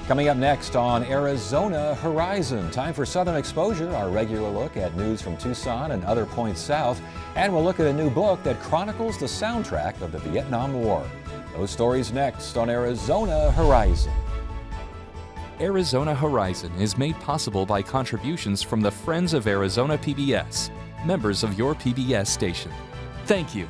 Coming up next on Arizona Horizon, time for Southern Exposure, our regular look at news from Tucson and other points south. And we'll look at a new book that chronicles the soundtrack of the Vietnam War. Those stories next on Arizona Horizon. Arizona Horizon is made possible by contributions from the Friends of Arizona PBS, members of your PBS station. Thank you.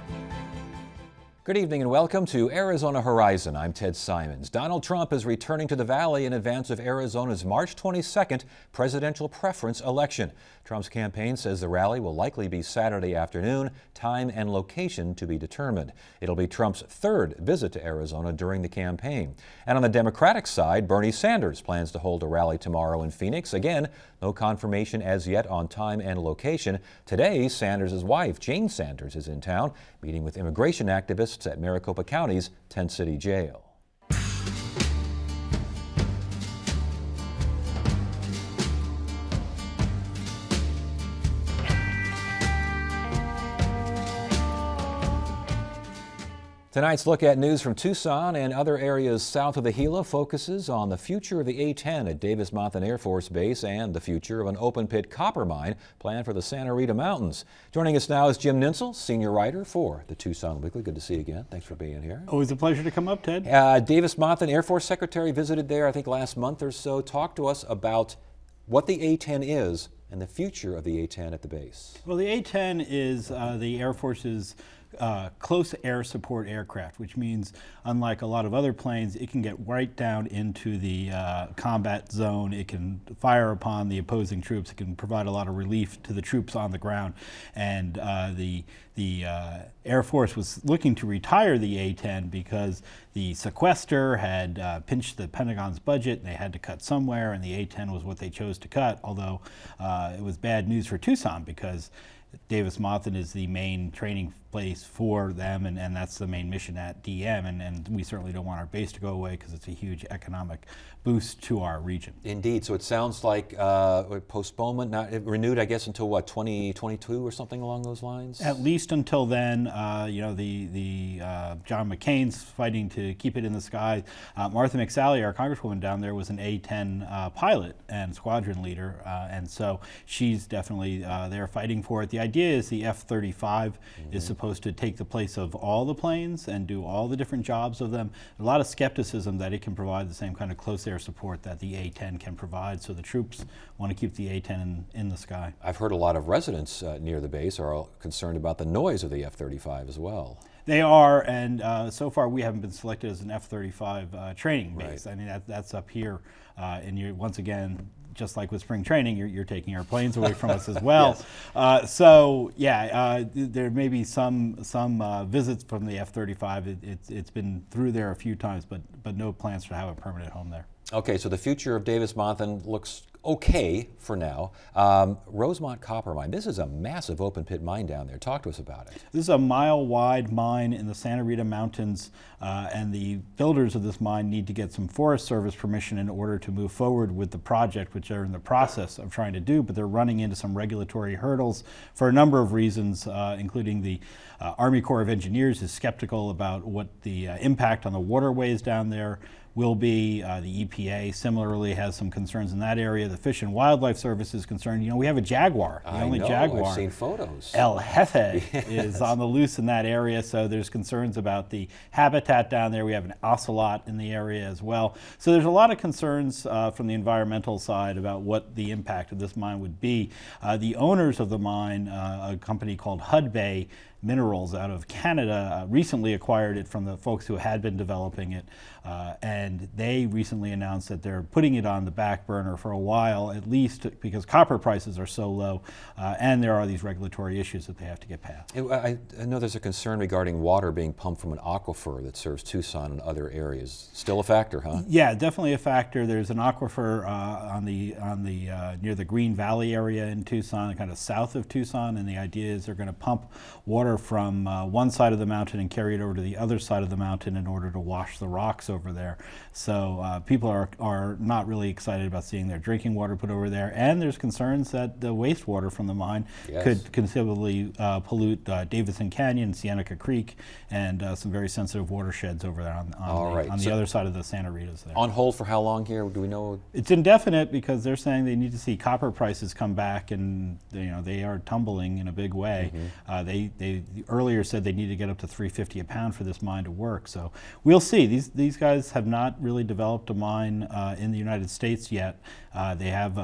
Good evening and welcome to Arizona Horizon. I'm Ted Simons. Donald Trump is returning to the Valley in advance of Arizona's March 22nd presidential preference election. Trump's campaign says the rally will likely be Saturday afternoon, time and location to be determined. It'll be Trump's third visit to Arizona during the campaign. And on the Democratic side, Bernie Sanders plans to hold a rally tomorrow in Phoenix. Again, no confirmation as yet on time and location. Today, Sanders' wife, Jane Sanders, is in town, meeting with immigration activists at Maricopa County's Tent City Jail. Tonight's look at news from Tucson and other areas south of the Gila focuses on the future of the A-10 at Davis-Monthan Air Force Base and the future of an open-pit copper mine planned for the Santa Rita Mountains. Joining us now is Jim Nintzel, senior writer for the Tucson Weekly. Good to see you again. Thanks for being here. Always a pleasure to come up, Ted. Davis-Monthan Air Force Secretary visited there, I think, last month or so. Talk to us about what the A-10 is and the future of the A-10 at the base. Well, the A-10 is the Air Force's close air support aircraft, which means, unlike a lot of other planes, it can get right down into the combat zone. It can fire upon the opposing troops. It can provide a lot of relief to the troops on the ground. And the Air Force was looking to retire the A-10 because the sequester had pinched the Pentagon's budget, and they had to cut somewhere, and the A-10 was what they chose to cut, although it was bad news for Tucson because Davis-Monthan is the main training place for them, and that's the main mission at DM, and we certainly don't want our base to go away because it's a huge economic boost to our region. Indeed. So it sounds like postponement, not renewed, I guess, until what, 2022 or something along those lines? At least until then. You know, the John McCain's fighting to keep it in the sky. Martha McSally, our congresswoman down there, was an A-10 pilot and squadron leader, and so she's definitely there fighting for it. The idea is the F-35 is supposed to take the place of all the planes and do all the different jobs of them. A lot of skepticism that it can provide the same kind of close air support that the A-10 can provide, so the troops want to keep the A-10 in the sky. I've heard a lot of residents near the base are all concerned about the noise of the F-35 as well. They are, and so far we haven't been selected as an F-35 training base. Right. I mean, that's up here, and you're, once again, just like with spring training, you're taking our planes away from us as well. Yes. So yeah, there may be some visits from the F-35. It's been through there a few times, but no plans to have a permanent home there. Okay, so the future of Davis-Monthan looks okay for now. Rosemont Copper Mine, this is a massive open pit mine down there. Talk to us about it. This is a mile-wide mine in the Santa Rita Mountains, and the builders of this mine need to get some Forest Service permission in order to move forward with the project, which they're in the process of trying to do, but they're running into some regulatory hurdles for a number of reasons, including the Army Corps of Engineers is skeptical about what the impact on the waterways down there will be. The EPA similarly has some concerns in that area. The Fish and Wildlife Service is concerned. You know, we have a jaguar, the only jaguar. I've seen photos. El Jefe is on the loose in that area, so there's concerns about the habitat down there. We have an ocelot in the area as well. So there's a lot of concerns from the environmental side about what the impact of this mine would be. The owners of the mine, a company called Hudbay Minerals out of Canada, recently acquired it from the folks who had been developing it, and they recently announced that they're putting it on the back burner for a while, at least because copper prices are so low, and there are these regulatory issues that they have to get past. I know there's a concern regarding water being pumped from an aquifer that serves Tucson and other areas. Still a factor, huh? Yeah, definitely a factor. There's an aquifer on the near the Green Valley area in Tucson, kind of south of Tucson, and the idea is they're going to pump water water from one side of the mountain and carry it over to the other side of the mountain in order to wash the rocks over there. So people are not really excited about seeing their drinking water put over there, and there's concerns that the wastewater from the mine could considerably pollute Davison Canyon, Seneca Creek, and some very sensitive watersheds over there on the other side of the Santa Ritas there. On hold for how long here? Do we know? It's indefinite because they're saying they need to see copper prices come back, and they are tumbling in a big way. They earlier said they need to get up to $3.50 a pound for this mine to work. So we'll see. These guys have not really developed a mine in the United States yet. They have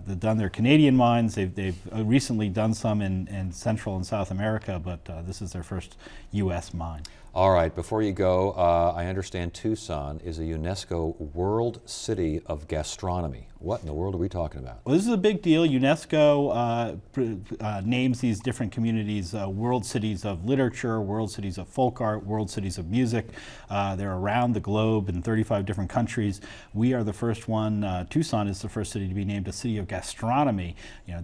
they've done their Canadian mines. They've recently done some in Central and South America, but this is their first U.S. mine. All right, before you go, I understand Tucson is a UNESCO World City of Gastronomy. What in the world are we talking about? Well, this is a big deal. UNESCO names these different communities world cities of literature, world cities of folk art, world cities of music. They're around the globe in 35 different countries. We are the first one. Tucson is the first city to be named a city of gastronomy.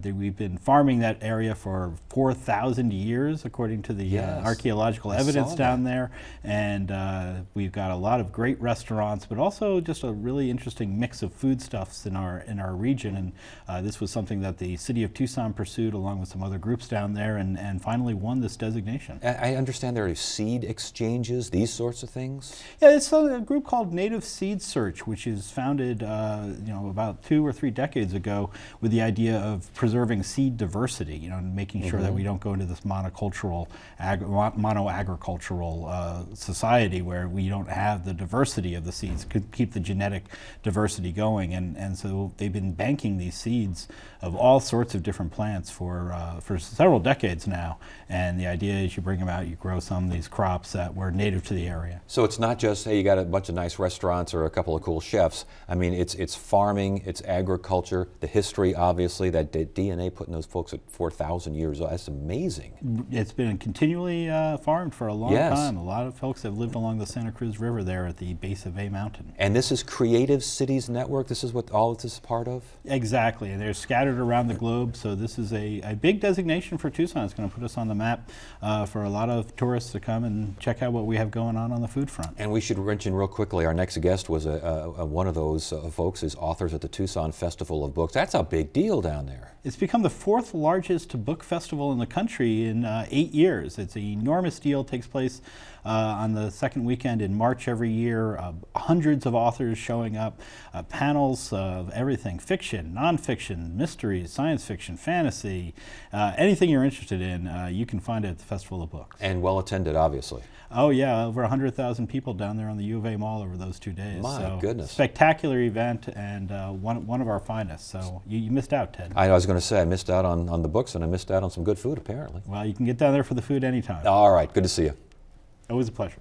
We've been farming that area for 4,000 years, according to the archaeological evidence down there. And we've got a lot of great restaurants, but also just a really interesting mix of foodstuffs in our region. And this was something that the city of Tucson pursued along with some other groups down there, and finally won this designation. I understand there are seed exchanges, these sorts of things? Yeah, it's a group called Native Seed Search, which is founded about 2 or 3 decades ago with the idea of preserving seed diversity, and making sure that we don't go into this monocultural, mono-agricultural society where we don't have the diversity of the seeds, could keep the genetic diversity going. And so they've been banking these seeds of all sorts of different plants for several decades now. And the idea is you bring them out, you grow some of these crops that were native to the area. So it's not just, hey, you got a bunch of nice restaurants or a couple of cool chefs. I mean, it's farming, it's agriculture, the history, obviously, that DNA putting those folks at 4,000 years old. That's amazing. It's been continually farmed for a long time. A lot of folks have lived along the Santa Cruz River there at the base of A Mountain. And this is Creative Cities Network? This is what all of this is part of? Exactly, and they're scattered around the globe, so this is a big designation for Tucson. It's going to put us on the map for a lot of tourists to come and check out what we have going on the food front. And we should mention real quickly, our next guest was one of those folks, is authors at the Tucson Festival of Books. That's a big deal down there. It's become the 4th largest book festival in the country in 8 years. It's an enormous deal. It takes place on the second weekend in March every year. Hundreds of authors showing up, panels of everything, fiction, nonfiction, mysteries, science fiction, fantasy, anything you're interested in, you can find it at the Festival of Books. And well attended, obviously. Oh yeah, over 100,000 people down there on the U of A Mall over those 2 days. My goodness. Spectacular event, and one of our finest. So you missed out, Ted. I was going to say, I missed out on the books, and I missed out on some good food, apparently. Well, you can get down there for the food anytime. All right, good to see you. Always a pleasure.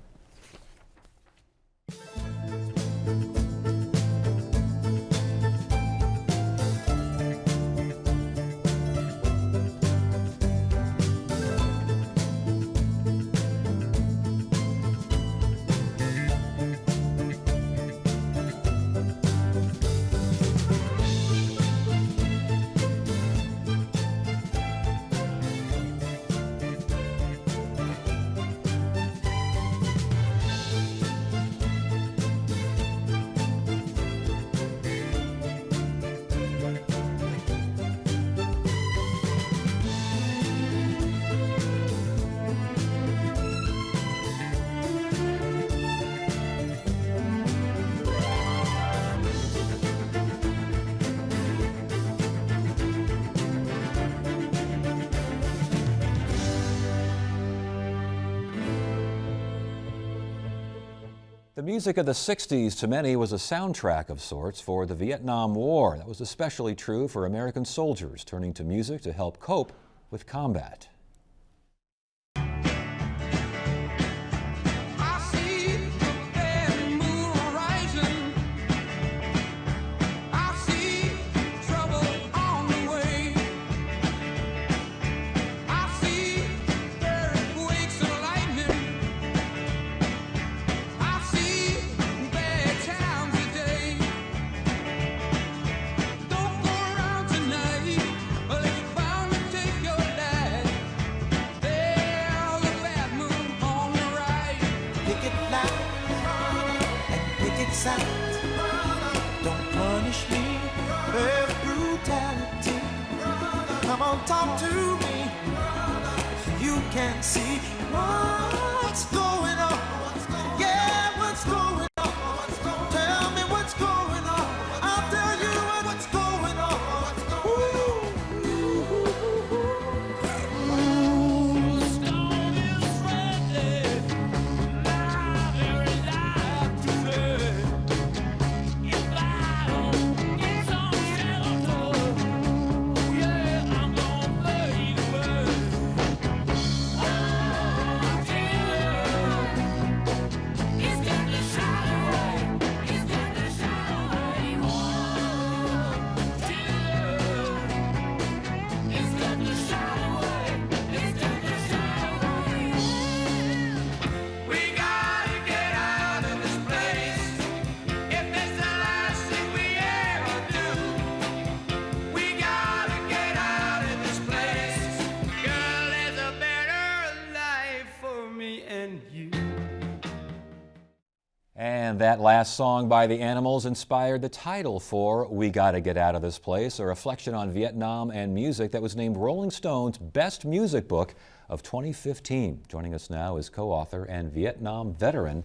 The music of the 60s to many was a soundtrack of sorts for the Vietnam War. That was especially true for American soldiers turning to music to help cope with combat. Come on, talk to me. You can see what's going on. Yeah, what's going on? Tell me what's going on. I'll tell you what's going on. Ooh. Stone is ready, my very life today. If I don't get some shelter, oh yeah, I'm gonna fade away. Oh, dear, it's got to shine away. It's got to shine away. Oh, dear, it's got to shine away. It's got to shine away. We gotta get out of this place. If it's the last thing we ever do, we gotta get out of this place. Girl, there's a better life for me and you. And that last song by the Animals inspired the title for We Gotta Get Out of This Place, a reflection on Vietnam and music that was named Rolling Stone's Best Music Book of 2015. Joining us now is co-author and Vietnam veteran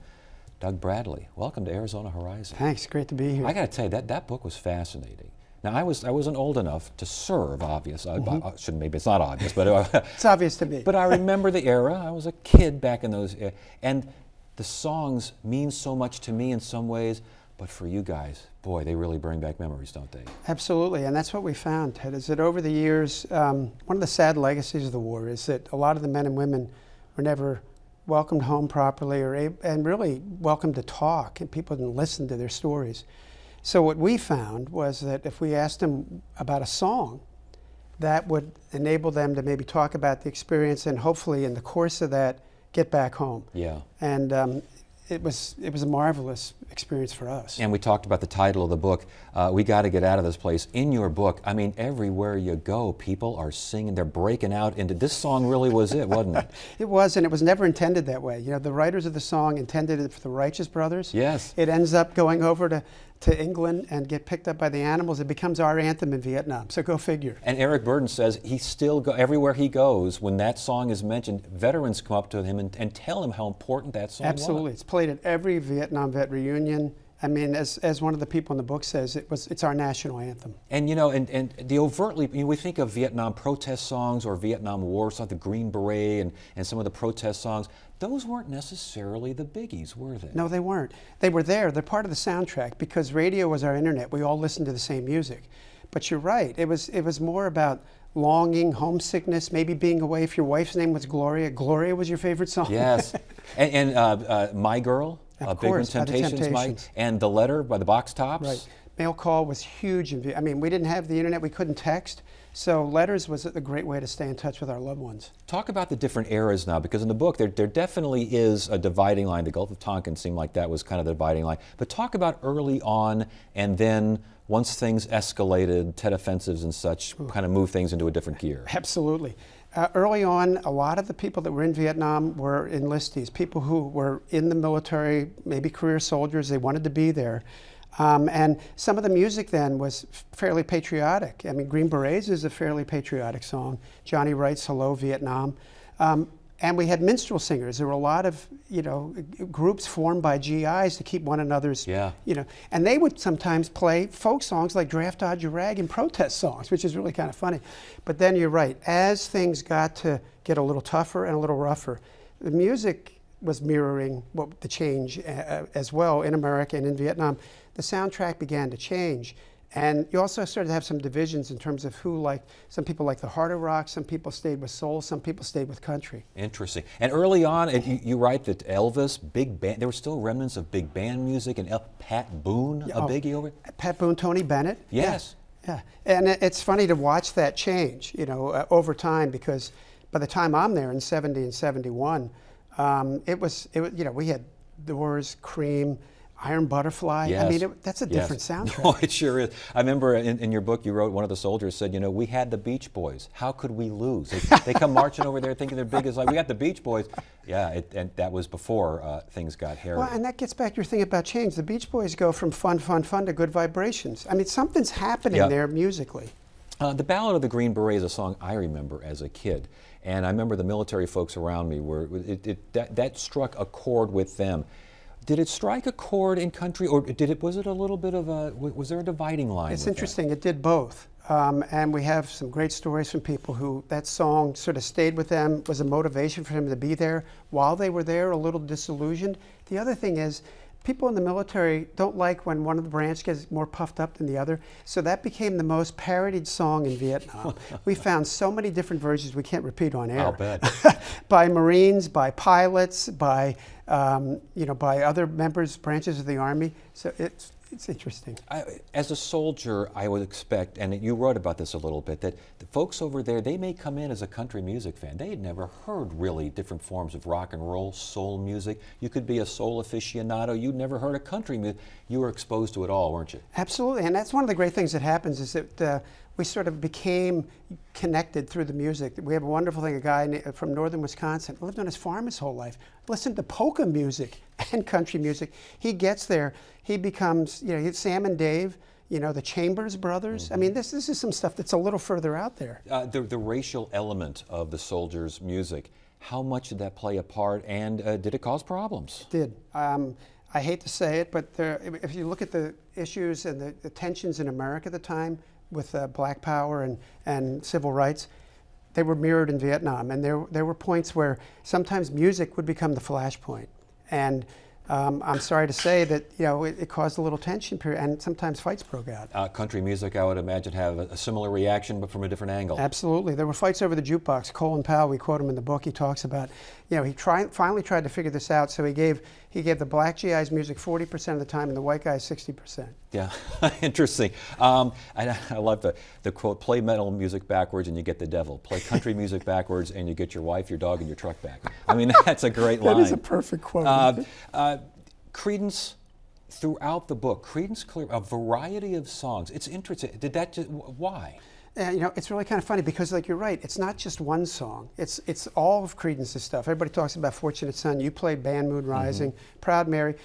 Doug Bradley. Welcome to Arizona Horizon. Thanks, great to be here. I got to tell you, that book was fascinating. Now, I wasn't old enough to serve, obviously. Shouldn't, maybe it's not obvious, but It's obvious to me. but I remember the era. I was a kid back in those, and the songs mean so much to me in some ways, but for you guys, boy, they really bring back memories, don't they? Absolutely, and that's what we found, Ted, is that over the years, one of the sad legacies of the war is that a lot of the men and women were never welcomed home properly and really welcomed to talk, and people didn't listen to their stories. So what we found was that if we asked them about a song, that would enable them to maybe talk about the experience and hopefully in the course of that, get back home. Yeah. And it was a marvelous experience for us. And we talked about the title of the book, We Gotta Get Out of This Place. In your book, I mean, everywhere you go, people are singing, they're breaking out into, this song really was it, wasn't it? It was, and it was never intended that way. You know, the writers of the song intended it for the Righteous Brothers. Yes. It ends up going over to England and get picked up by the Animals. It becomes our anthem in Vietnam, so go figure. And Eric Burdon says he still everywhere he goes, when that song is mentioned, veterans come up to him and tell him how important that song Absolutely. was. It's played at every Vietnam vet reunion. I mean, as one of the people in the book says, it's our national anthem. And you know, and the overtly, we think of Vietnam protest songs or Vietnam War songs, the Green Beret and some of the protest songs. Those weren't necessarily the biggies, were they? No, they weren't. They were there. They're part of the soundtrack because radio was our internet. We all listened to the same music. But you're right. It was more about longing, homesickness, maybe being away. If your wife's name was Gloria, Gloria was your favorite song. Yes. And My Girl, Of Big course, by the Temptations, Mike, Temptations. and The Letter by the Box Tops. Right. Mail call was huge. I mean, we didn't have the internet. We couldn't text. So letters was a great way to stay in touch with our loved ones. Talk about the different eras now, because in the book there definitely is a dividing line. The Gulf of Tonkin seemed like that was kind of the dividing line. But talk about early on, and then once things escalated, Tet Offensives and such, kind of moved things into a different gear. Absolutely. Early on, a lot of the people that were in Vietnam were enlistees, people who were in the military, maybe career soldiers. They wanted to be there. And some of the music then was fairly patriotic. I mean, Green Berets is a fairly patriotic song. Johnny Wright's Hello, Vietnam. And we had minstrel singers. There were a lot of, groups formed by GIs to keep one another's, and they would sometimes play folk songs like Draft Dodge Your Rag and protest songs, which is really kind of funny. But then you're right, as things got to get a little tougher and a little rougher, the music was mirroring the change as well in America and in Vietnam. The soundtrack began to change. And you also started to have some divisions in terms of who liked, some people liked the harder rock, some people stayed with soul, some people stayed with country. Interesting. And early on, you write that Elvis, big band, there were still remnants of big band music, and Pat Boone, a biggie over? Pat Boone, Tony Bennett. Yes. Yeah. And it's funny to watch that change, over time, because by the time I'm there in 70 and 71, it was, we had Doors, Cream, Iron Butterfly. Yes. I mean, that's a different soundtrack. No, it sure is. I remember in your book you wrote, one of the soldiers said, we had the Beach Boys. How could we lose? They come marching over there thinking they're big as like, we got the Beach Boys. Yeah, and that was before things got hairy. Well, and that gets back to your thing about change. The Beach Boys go from fun, fun, fun to good vibrations. I mean, something's happening there musically. The Ballad of the Green Beret is a song I remember as a kid, and I remember the military folks around me were that struck a chord with them. Did it strike a chord in country, or was it a little bit of a was there a dividing line? It's with interesting. It did both. And we have some great stories from people who that song sort of stayed with them, was a motivation for them to be there while they were there, a little disillusioned. The other thing is, people in the military don't like when one of the branch gets more puffed up than the other. So that became the most parodied song in Vietnam. We found so many different versions we can't repeat on air. I'll bet. By Marines, by pilots, by by other branches of the Army. So it's interesting. As a soldier, I would expect, and you wrote about this a little bit, that the folks over there, they may come in as a country music fan. They had never heard really different forms of rock and roll, soul music. You could be a soul aficionado. You'd never heard of country music. You were exposed to it all, weren't you? Absolutely, and that's one of the great things that happens is that we sort of became connected through the music. We have a wonderful thing, a guy from northern Wisconsin, lived on his farm his whole life, listened to polka music and country music. He gets there, he becomes, Sam and Dave, the Chambers Brothers. Mm-hmm. I mean, this is some stuff that's a little further out there. The racial element of the soldiers' music, how much did that play a part, and did it cause problems? It did. I hate to say it, but if you look at the issues and the tensions in America at the time, with Black Power and civil rights, they were mirrored in Vietnam. And there were points where sometimes music would become the flashpoint. And I'm sorry to say that it caused a little tension period, and sometimes fights broke out. Country music, I would imagine, have a similar reaction, but from a different angle. Absolutely. There were fights over the jukebox. Colin Powell, we quote him in the book, he talks about, he finally tried to figure this out, so he gave the black GIs music 40% of the time and the white guys 60%. Yeah, interesting. I love the quote, play metal music backwards and you get the devil. Play country music backwards and you get your wife, your dog, and your truck back. I mean, that's a great line. That is a perfect quote. Creedence, throughout the book, Creedence Clear, a variety of songs. It's interesting. Did that just, why? It's really kind of funny because, like, you're right. It's not just one song. It's all of Creedence's stuff. Everybody talks about "Fortunate Son." You played "Band Moon Rising," "Proud Mary."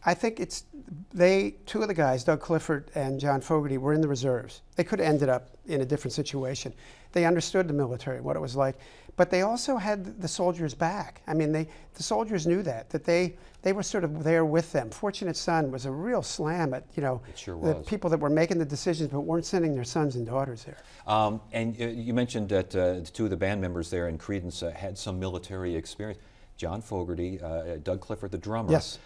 I think two of the guys, Doug Clifford and John Fogerty, were in the reserves. They could have ended up in a different situation. They understood the military, what it was like, but they also had the soldiers' back. I mean, the soldiers knew that they were sort of there with them. "Fortunate Son" was a real slam at It sure the was. people that were making the decisions but weren't sending their sons and daughters there. And you mentioned that two of the band members there in Creedence had some military experience. John Fogerty, Doug Clifford, the drummer. Yes.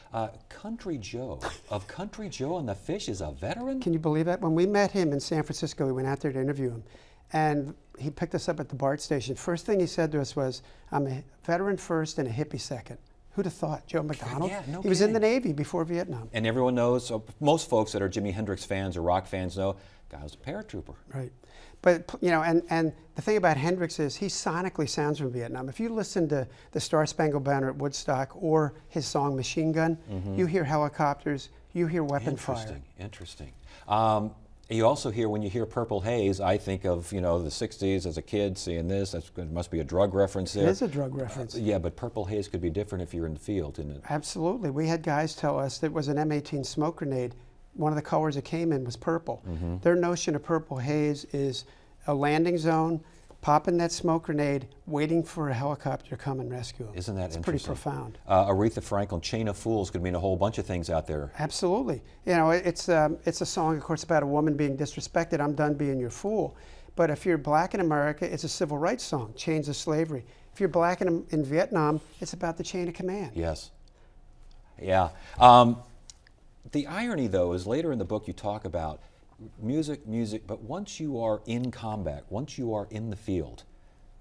Country Joe of Country Joe and the Fish is a veteran? Can you believe that? When we met him in San Francisco, we went out there to interview him, and he picked us up at the BART station. First thing he said to us was, "I'm a veteran first and a hippie second." Who'd have thought? Joe McDonald? Yeah, no he was in the kidding. Navy before Vietnam. And everyone knows, most folks that are Jimi Hendrix fans or rock fans know, guy was a paratrooper. Right. But, and the thing about Hendrix is he sonically sounds from Vietnam. If you listen to the Star Spangled Banner at Woodstock or his song Machine Gun, you hear helicopters, you hear weapon fire. Interesting. You also hear, when you hear Purple Haze, I think of, the 60s as a kid seeing this. It must be a drug reference there. It is a drug reference. Yeah, but Purple Haze could be different if you're in the field, isn't it? Absolutely. We had guys tell us that it was an M18 smoke grenade. One of the colors it came in was purple. Their notion of Purple Haze is a landing zone, popping that smoke grenade, waiting for a helicopter to come and rescue them. Isn't that it's interesting? Pretty profound. Aretha Franklin, Chain of Fools could mean a whole bunch of things out there. Absolutely. It's a song, of course, about a woman being disrespected. I'm done being your fool. But if you're black in America, it's a civil rights song, Chains of Slavery. If you're black in Vietnam, it's about the chain of command. Yes. Yeah. The irony, though, is later in the book you talk about music, but once you are in combat, once you are in the field,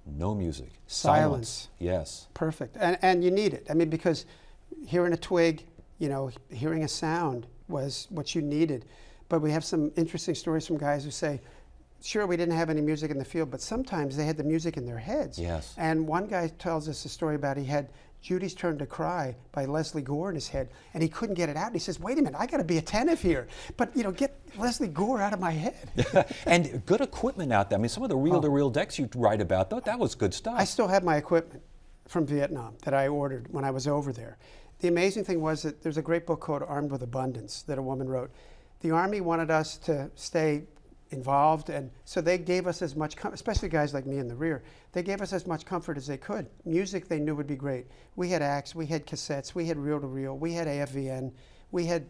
no music. Silence. Yes. Perfect. And you need it. I mean, because hearing a twig, hearing a sound was what you needed. But we have some interesting stories from guys who say, sure, we didn't have any music in the field, but sometimes they had the music in their heads. Yes. And one guy tells us a story about he had Judy's Turn to Cry by Leslie Gore in his head, and he couldn't get it out. And he says, wait a minute, I got to be attentive here. But, get Leslie Gore out of my head. And good equipment out there. I mean, some of the reel-to-reel decks you write about, that was good stuff. I still have my equipment from Vietnam that I ordered when I was over there. The amazing thing was that there's a great book called Armed with Abundance that a woman wrote. The Army wanted us to stay involved, and so they gave us as much, especially guys like me in the rear, they gave us as much comfort as they could. Music they knew would be great. We had acts, we had cassettes, we had reel-to-reel, we had AFVN, we had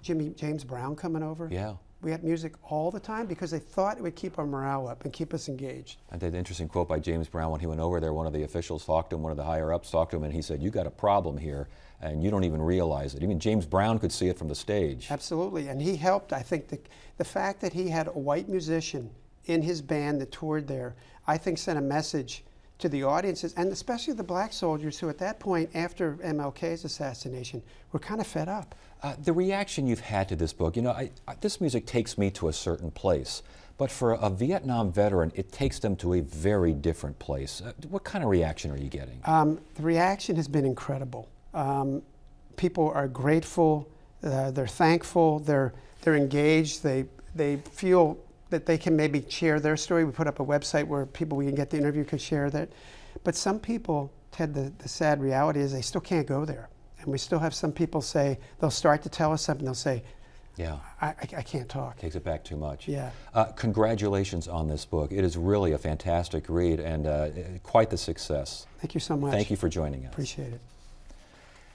James Brown coming over. Yeah. We had music all the time because they thought it would keep our morale up and keep us engaged. I did an interesting quote by James Brown when he went over there. One of the officials talked to him, one of the higher-ups talked to him, and he said, "You got a problem here, and you don't even realize it." Even James Brown could see it from the stage. Absolutely, and he helped. I think the fact that he had a white musician in his band that toured there, I think sent a message to the audiences, and especially the black soldiers who at that point, after MLK's assassination, were kind of fed up. The reaction you've had to this book, you know, this music takes me to a certain place, but for a Vietnam veteran, it takes them to a very different place. What kind of reaction are you getting? The reaction has been incredible. People are grateful, they're thankful, they're engaged, they feel that they can maybe share their story. We put up a website where people we can get the interview can share that. But some people, Ted, the sad reality is they still can't go there. And we still have some people say, they'll start to tell us something, they'll say, Yeah. I can't talk. Takes it back too much. Yeah. Congratulations on this book. It is really a fantastic read and quite the success. Thank you so much. Thank you for joining us. Appreciate it.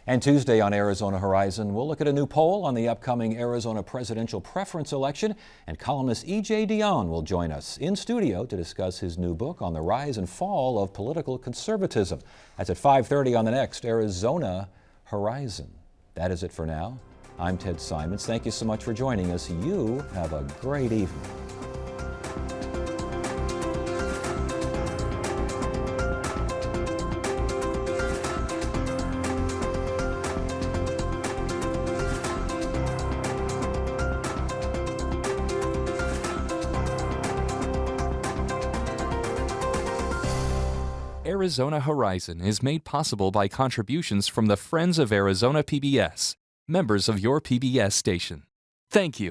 And Tuesday on Arizona Horizon, we'll look at a new poll on the upcoming Arizona presidential preference election, and columnist E.J. Dionne will join us in studio to discuss his new book on the rise and fall of political conservatism. That's at 5:30 on the next Arizona Horizon. That is it for now. I'm Ted Simons. Thank you so much for joining us. You have a great evening. Arizona Horizon is made possible by contributions from the Friends of Arizona PBS, members of your PBS station. Thank you.